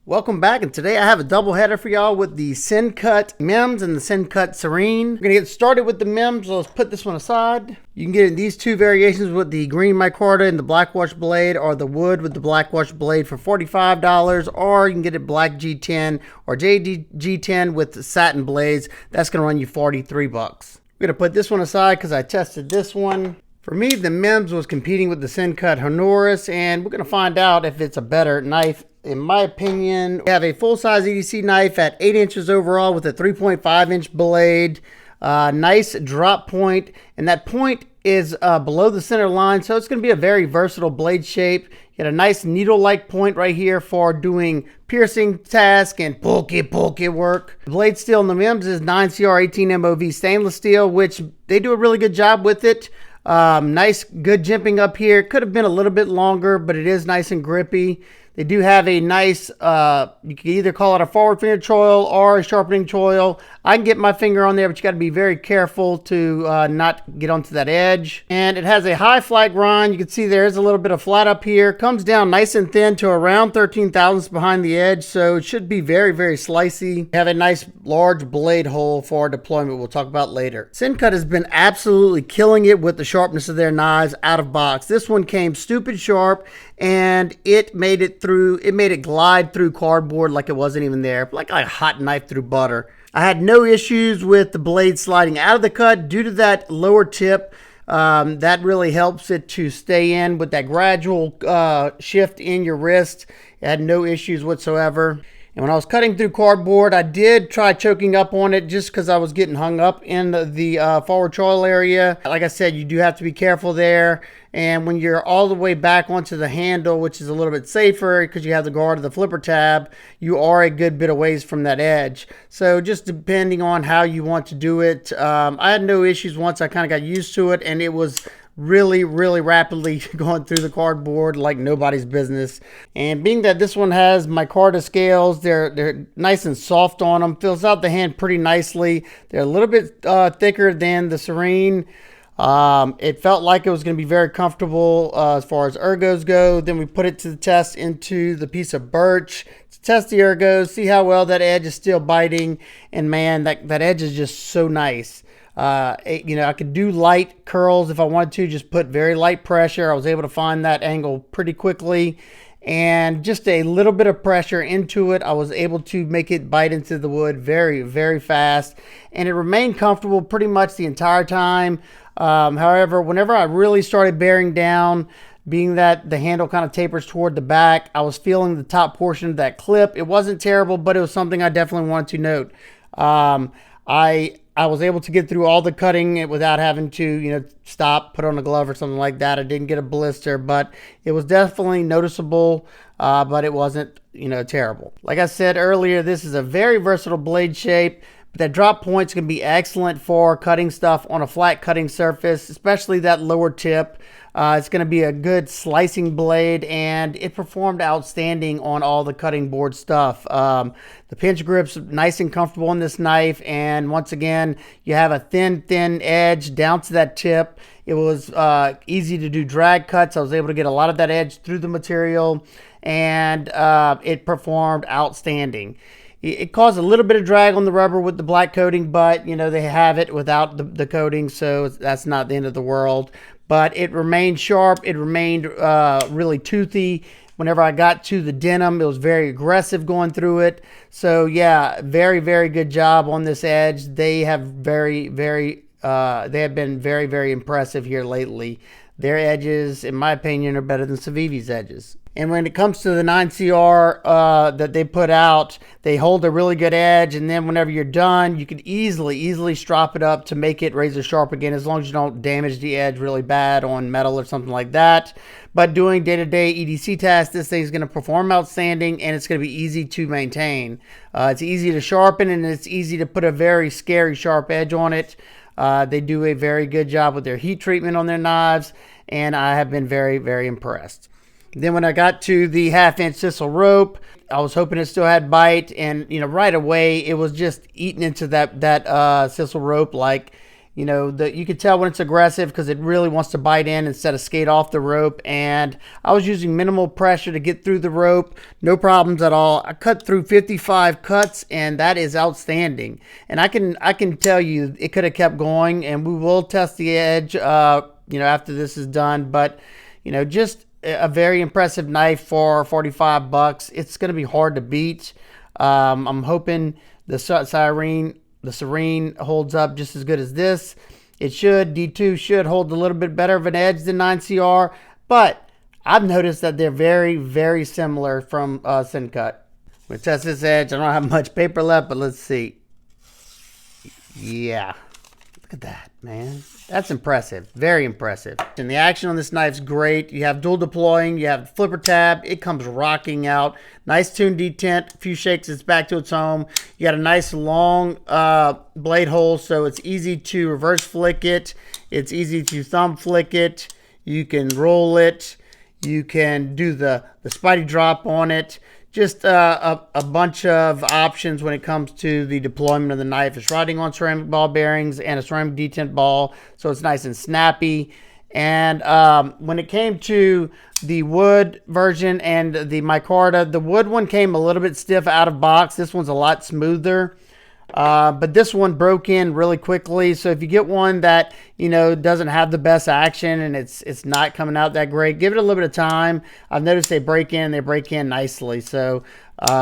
Welcome back, and today I have a double header for y'all with the Sencut Mems and the Sencut Serene. We're gonna get started with the Mems, so let's put this one aside. You can get in these two variations with the green micarta and the black wash blade, or the wood with the black wash blade for $45, or you can get it black G10 or JG10 with the satin blades. That's gonna run you 43 bucks. We're gonna put this one aside because I tested this one. For me, the Mems was competing with the Sencut Honoris, and we're gonna find out if it's a better knife. In my opinion, we have a full-size EDC knife at 8 inches overall with a 3.5-inch blade. Nice drop point, and that point is below the center line, so it's going to be a very versatile blade shape. You get a nice needle-like point right here for doing piercing task and pulke work. The blade steel in the Mems is 9CR 18 MOV stainless steel, which they do a really good job with it. Nice, good jimping up here. Could have been a little bit longer, but it is nice and grippy. They do have a nice, you can either call it a forward finger choil or a sharpening choil. I can get my finger on there, but you got to be very careful to not get onto that edge. And it has a high flat grind. You can see there is a little bit of flat up here. Comes down nice and thin to around 13 thousandths behind the edge, so it should be very, very slicey. They have a nice large blade hole for deployment we'll talk about later. Sencut has been absolutely killing it with the sharpness of their knives out of box. This one came stupid sharp, and it made it glide through cardboard like it wasn't even there, like a hot knife through butter. I had no issues with the blade sliding out of the cut due to that lower tip. That really helps it to stay in with that gradual shift in your wrist. It had no issues whatsoever. And when I was cutting through cardboard, I did try choking up on it just because I was getting hung up in the forward choil area. Like I said, you do have to be careful there. And when you're all the way back onto the handle, which is a little bit safer because you have the guard of the flipper tab, you are a good bit of ways from that edge. So just depending on how you want to do it, I had no issues once I kind of got used to it, and it was really rapidly going through the cardboard like nobody's business. And being that this one has micarta scales, they're nice and soft on them, fills out the hand pretty nicely. They're a little bit thicker than the Serene. It felt like it was going to be very comfortable as far as ergos go. Then we put it to the test into the piece of birch to test the ergos, see how well that edge is still biting, and man, that edge is just so nice. I could do light curls if I wanted to, just put very light pressure. I was able to find that angle pretty quickly, and just a little bit of pressure into it, I was able to make it bite into the wood very fast, and it remained comfortable pretty much the entire time. However, whenever I really started bearing down, being that the handle kind of tapers toward the back, I was feeling the top portion of that clip. It wasn't terrible, but it was something I definitely wanted to note. I was able to get through all the cutting without having to, stop, put on a glove or something like that. I didn't get a blister, but it was definitely noticeable, but it wasn't, terrible. Like I said earlier, this is a very versatile blade shape. But that drop point's going to be excellent for cutting stuff on a flat cutting surface, especially that lower tip. It's going to be a good slicing blade, and it performed outstanding on all the cutting board stuff. The pinch grip's nice and comfortable on this knife, and once again, you have a thin edge down to that tip. It was easy to do drag cuts. I was able to get a lot of that edge through the material, and it performed outstanding. It caused a little bit of drag on the rubber with the black coating, but they have it without the coating, so that's not the end of the world. But it remained sharp. It remained really toothy. Whenever I got to the denim, it was very aggressive going through it. So yeah, very good job on this edge. They have they have been very impressive here lately. Their edges, in my opinion, are better than Civivi's edges. And when it comes to the 9CR that they put out, they hold a really good edge, and then whenever you're done, you can easily strop it up to make it razor sharp again, as long as you don't damage the edge really bad on metal or something like that. But doing day-to-day EDC tasks, this thing is going to perform outstanding, and it's going to be easy to maintain. It's easy to sharpen, and it's easy to put a very scary sharp edge on it. They do a very good job with their heat treatment on their knives, and I have been very impressed. Then when I got to the 1/2-inch sisal rope, I was hoping it still had bite, and right away it was just eating into that sisal rope like You know, you can tell when it's aggressive because it really wants to bite in instead of skate off the rope. And I was using minimal pressure to get through the rope. No problems at all. I cut through 55 cuts, and that is outstanding. And I can tell you it could have kept going, and we will test the edge, you know, after this is done. But, you know, just a very impressive knife for 45 bucks. It's going to be hard to beat. I'm hoping the Serene holds up just as good as this. It should. D2 should hold a little bit better of an edge than 9CR, but I've noticed that they're very, very similar from Sencut. We'll test this edge. I don't have much paper left, but let's see. Yeah. Look at that, man. That's impressive. Very impressive. And the action on this knife's great. You have dual deploying. You have flipper tab. It comes rocking out. Nice tuned detent. A few shakes, it's back to its home. You got a nice long blade hole, so it's easy to reverse flick it. It's easy to thumb flick it. You can roll it. You can do the Spidey drop on it. Just a bunch of options when it comes to the deployment of the knife. It's riding on ceramic ball bearings and a ceramic detent ball, so it's nice and snappy. And when it came to the wood version and the micarta, the wood one came a little bit stiff out of box. This one's a lot smoother. But this one broke in really quickly. So if you get one that, you know, doesn't have the best action and it's not coming out that great, give it a little bit of time. I've noticed they break in nicely. So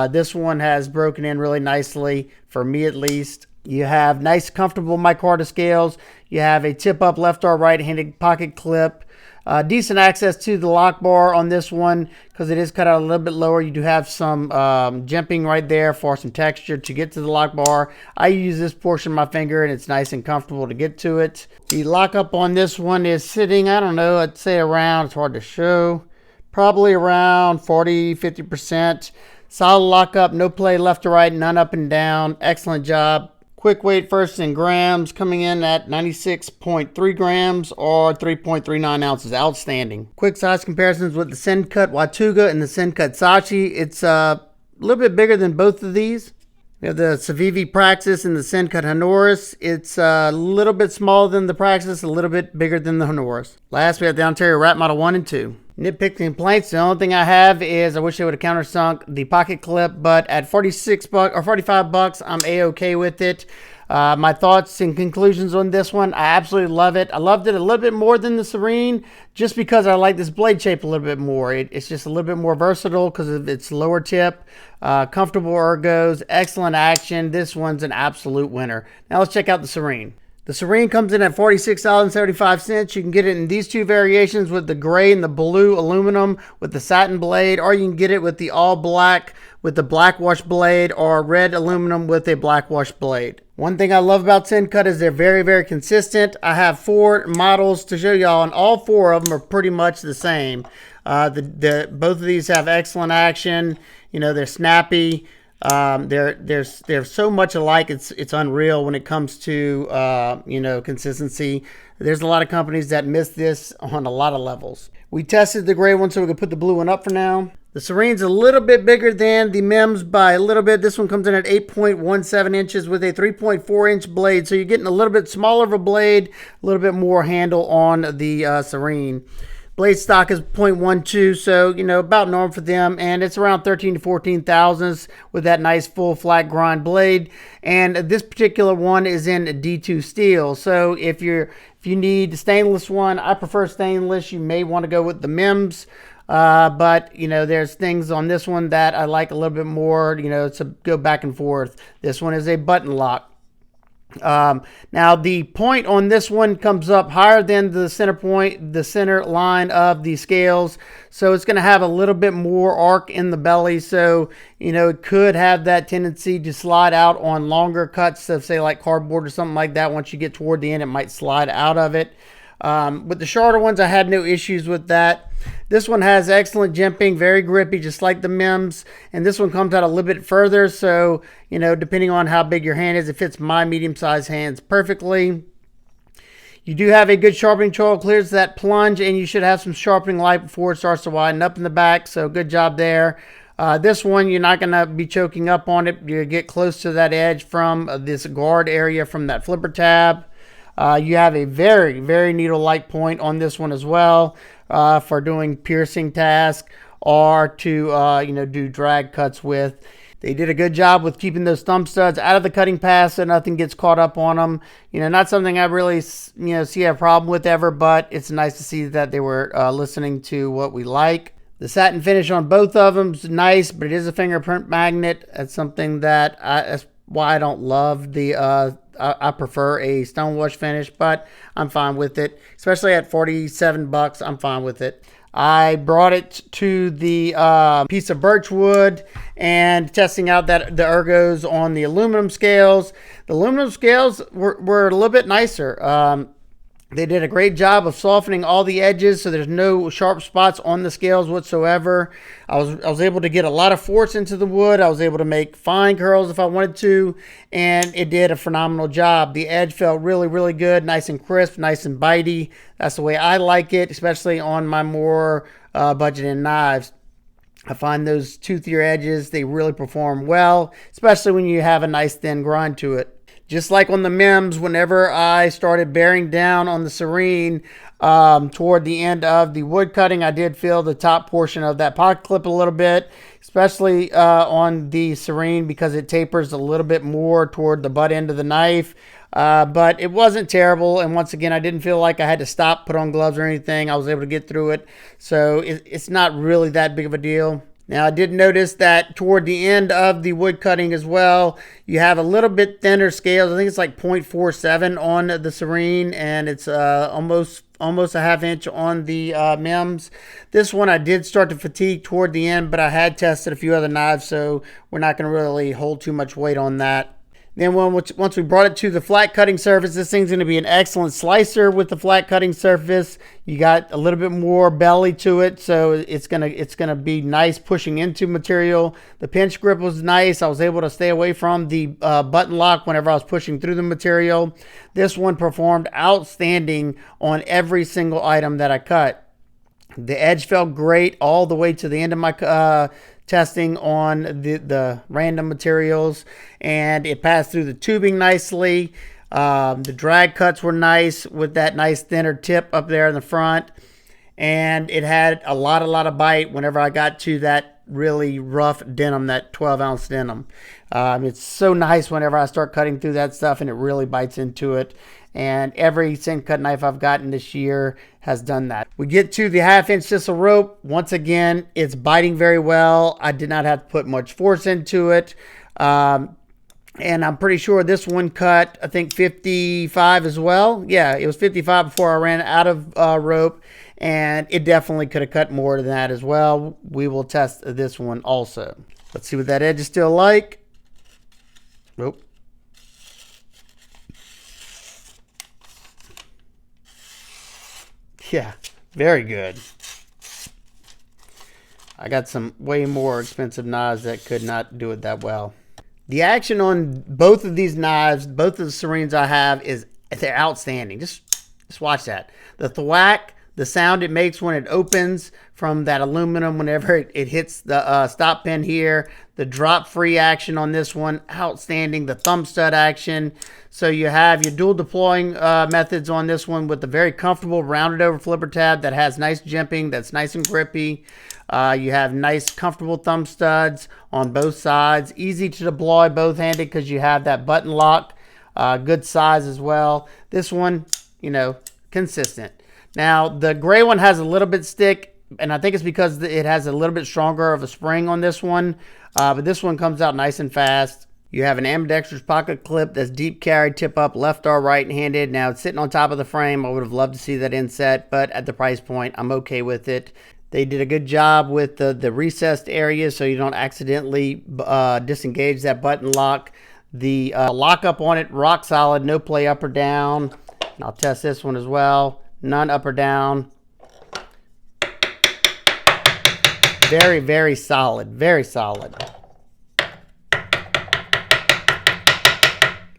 this one has broken in really nicely for me, at least. You have nice, comfortable micarta scales. You have a tip up left or right-handed pocket clip. Decent access to the lock bar on this one because it is cut out a little bit lower. You do have some jimping right there for some texture to get to the lock bar. I use this portion of my finger and it's nice and comfortable to get to it. The lockup on this one is sitting, I don't know, I'd say around, it's hard to show, probably around 40-50%. Solid lockup, no play left to right, none up and down. Excellent job. Quick weight first in grams, coming in at 96.3 grams or 3.39 ounces. Outstanding. Quick size comparisons with the Sencut Watuga and the Sencut Sachi. It's a little bit bigger than both of these. We have the Civivi Praxis and the Sencut Honoris. It's a little bit smaller than the Praxis, a little bit bigger than the Honoris. Last, we have the Ontario Rat Model 1 and 2. Nitpicking complaints, the only thing I have is I wish they would have countersunk the pocket clip, but at 46 bucks or 45 bucks, I'm a-okay with it. My thoughts and conclusions on this one, I absolutely love it. I loved it a little bit more than the Serene just because I like this blade shape a little bit more. It's just a little bit more versatile because of its lower tip, comfortable ergos, excellent action. This one's an absolute winner. Now let's check out the Serene. The Serene comes in at $46.75. You can get it in these two variations with the gray and the blue aluminum with the satin blade, or you can get it with the all black with the black wash blade or red aluminum with a black wash blade. One thing I love about Sencut is they're very, very consistent. I have 4 models to show y'all, and all 4 of them are pretty much the same. Both of these have excellent action. You know, they're snappy. They're so much alike. It's unreal when it comes to you know, consistency. There's a lot of companies that miss this on a lot of levels. We tested the gray one, so we can put the blue one up for now. The Serene's a little bit bigger than the Mems by a little bit. This one comes in at 8.17 inches with a 3.4 inch blade, so you're getting a little bit smaller of a blade, a little bit more handle on the Serene. Blade stock is 0.12, so, you know, about normal for them, and it's around 13 to 14 thousandths with that nice full flat grind blade. And this particular one is in D2 steel, so if you need the stainless one, I prefer stainless. You may want to go with the Mems, but, you know, there's things on this one that I like a little bit more, you know, to go back and forth. This one is a button lock. Now the point on this one comes up higher than the center point, the center line of the scales, so it's going to have a little bit more arc in the belly, so, you know, it could have that tendency to slide out on longer cuts of, say, like cardboard or something like that. Once you get toward the end, it might slide out of it. With the shorter ones, I had no issues with that. This one has excellent jimping, very grippy, just like the Mems. And this one comes out a little bit further, so, you know, depending on how big your hand is, it fits my medium-sized hands perfectly. You do have a good sharpening choil, clears that plunge, and you should have some sharpening light before it starts to widen up in the back, so good job there. This one, you're not going to be choking up on it. You get close to that edge from this guard area from that flipper tab. You have a very needle light point on this one as well, for doing piercing tasks or to do drag cuts with. They did a good job with keeping those thumb studs out of the cutting path so nothing gets caught up on them. Not something I really see a problem with ever, but it's nice to see that they were listening to what we like. The satin finish on both of them is nice, but it is a fingerprint magnet. That's something that's why I don't love the I prefer a stonewash finish, but I'm fine with it. Especially at $47, I'm fine with it. I brought it to the piece of birch wood and testing out that the ergos on the aluminum scales. The aluminum scales were a little bit nicer. They did a great job of softening all the edges, so there's no sharp spots on the scales whatsoever. I was able to get a lot of force into the wood. I was able to make fine curls if I wanted to, and it did a phenomenal job. The edge felt really good, nice and crisp, nice and bitey. That's the way I like it, especially on my more budgeted knives. I find those toothier edges, they really perform well, especially when you have a nice thin grind to it. Just like on the Mims, whenever I started bearing down on the Serene toward the end of the wood cutting, I did feel the top portion of that pocket clip a little bit, especially on the Serene because it tapers a little bit more toward the butt end of the knife. But it wasn't terrible, and once again, I didn't feel like I had to stop, put on gloves or anything. I was able to get through it, so it's not really that big of a deal. Now, I did notice that toward the end of the wood cutting as well, you have a little bit thinner scales. I think it's like 0.47 on the Serene, and it's almost a half inch on the Mims. This one I did start to fatigue toward the end, but I had tested a few other knives, so we're not going to really hold too much weight on that. Then once we brought it to the flat cutting surface, this thing's going to be an excellent slicer with the flat cutting surface. You got a little bit more belly to it, so it's gonna be nice pushing into material. The pinch grip was nice. I was able to stay away from the button lock whenever I was pushing through the material. This one performed outstanding on every single item that I cut. The edge felt great all the way to the end of my testing on the random materials, and it passed through the tubing nicely. The drag cuts were nice with that nice thinner tip up there in the front, and it had a lot of bite whenever I got to that really rough denim, that 12-ounce denim. It's so nice whenever I start cutting through that stuff and it really bites into it. And every Sencut knife I've gotten this year has done that. We get to the 1/2-inch chisel rope. Once again, it's biting very well. I did not have to put much force into it. And I'm pretty sure this one cut, I think 55 as well. Yeah, it was 55 before I ran out of rope. And it definitely could have cut more than that as well. We will test this one also. Let's see what that edge is still like. Nope. Yeah, very good. I got some way more expensive knives that could not do it that well. The action on both of these knives, both of the Serenes I have, they're outstanding. Just watch that. The thwack, the sound it makes when it opens from that aluminum whenever it hits the stop pin here. The drop free action on this one, outstanding. The thumb stud action. So you have your dual deploying methods on this one with a very comfortable rounded over flipper tab that has nice jimping, that's nice and grippy. You have nice comfortable thumb studs on both sides. Easy to deploy both-handed because you have that button lock. Good size as well. This one, consistent. Now, the gray one has a little bit stick, and I think it's because it has a little bit stronger of a spring on this one. But this one comes out nice and fast. You have an ambidextrous pocket clip that's deep carry, tip up, left or right-handed. Now, it's sitting on top of the frame. I would have loved to see that inset, but at the price point, I'm okay with it. They did a good job with the recessed areas so you don't accidentally disengage that button lock. The lockup on it, rock solid, no play up or down. And I'll test this one as well. None up or down. Very solid. Very solid.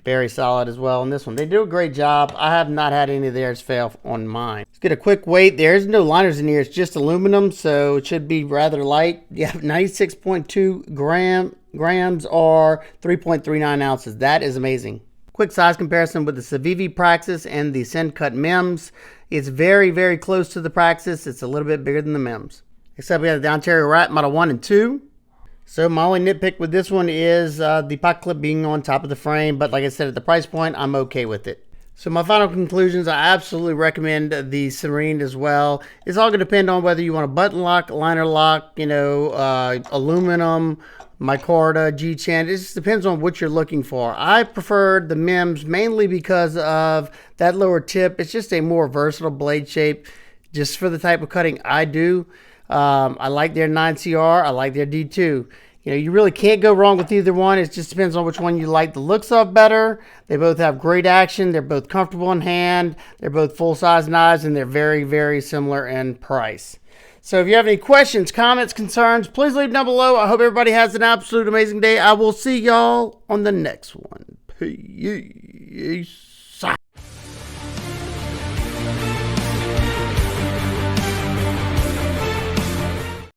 Very solid as well on this one. They do a great job. I have not had any of theirs fail on mine. Let's get a quick weight. There's no liners in here. It's just aluminum, so it should be rather light. You have 96.2 grams or 3.39 ounces. That is amazing. Quick quick size comparison with the Civivi Praxis and the Sencut Mems. It's very, very close to the Praxis. It's a little bit bigger than the Mems. Except we have the Ontario Rat Model 1 and 2. So my only nitpick with this one is the pocket clip being on top of the frame. But like I said, at the price point, I'm okay with it. So my final conclusions, I absolutely recommend the Serene as well. It's all going to depend on whether you want a button lock, liner lock, aluminum, micarta, G-Chan. It just depends on what you're looking for. I preferred the Mems mainly because of that lower tip. It's just a more versatile blade shape just for the type of cutting I do. I like their 9CR. I like their D2. You really can't go wrong with either one. It just depends on which one you like the looks of better. They both have great action. They're both comfortable in hand. They're both full-size knives, and they're very, very similar in price. So if you have any questions, comments, concerns, please leave them down below. I hope everybody has an absolute amazing day. I will see y'all on the next one. Peace.